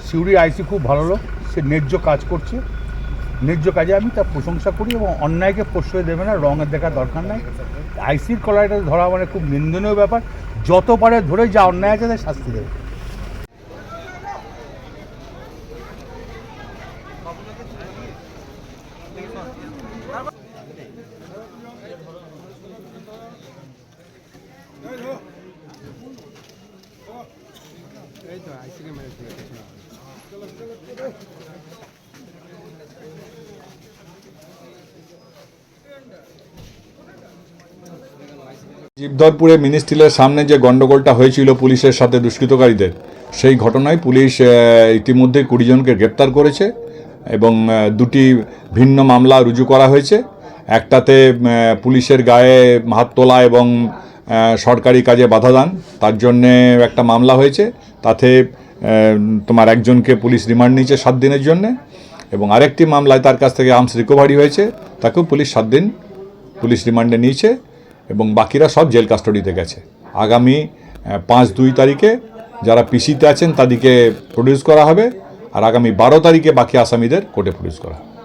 সিউড়ি আইসি খুব ভালো লোক, সে ন্যায্য কাজ করছে, ন্যায্য কাজে আমি তার প্রশংসা করি এবং অন্যায়কে প্রশ্রয় দেবে না, রঙের দেখার দরকার নাই। আইসির কলাইটা ধরা মানে খুব নিন্দনীয় ব্যাপার, যত পারে ধরে যা অন্যায় আছে তার শাস্তি দেবে। জীবধরপুরে মিনি স্টিলের সামনে যে গণ্ডগোলটা হয়েছিল পুলিশের সাথে দুষ্কৃতকারীদের, সেই ঘটনায় পুলিশ ইতিমধ্যে 20 জনকে গ্রেপ্তার করেছে এবং 2টি ভিন্ন মামলা রুজু করা হয়েছে। একটাতে পুলিশের গায়ে হাত তোলা এবং সরকারি কাজে বাধা দান, তার জন্যে একটা মামলা হয়েছে। তাতে তোমার একজনকে পুলিশ রিমান্ড নিয়েছে 7 দিনের জন্যে, এবং আরেকটি মামলায় তার কাছ থেকে আর্মস রিকভারি হয়েছে, তাকেও পুলিশ 7 দিন পুলিশ রিমান্ডে নিয়েছে এবং বাকিরা সব জেল কাস্টডিতে গেছে। আগামী 5-2 তারিখে যারা পিসিতে আছেন তাদেরকে প্রডিউস করা হবে, আর আগামী 12 তারিখে বাকি আসামিদের কোর্টে প্রডিউস করা হবে।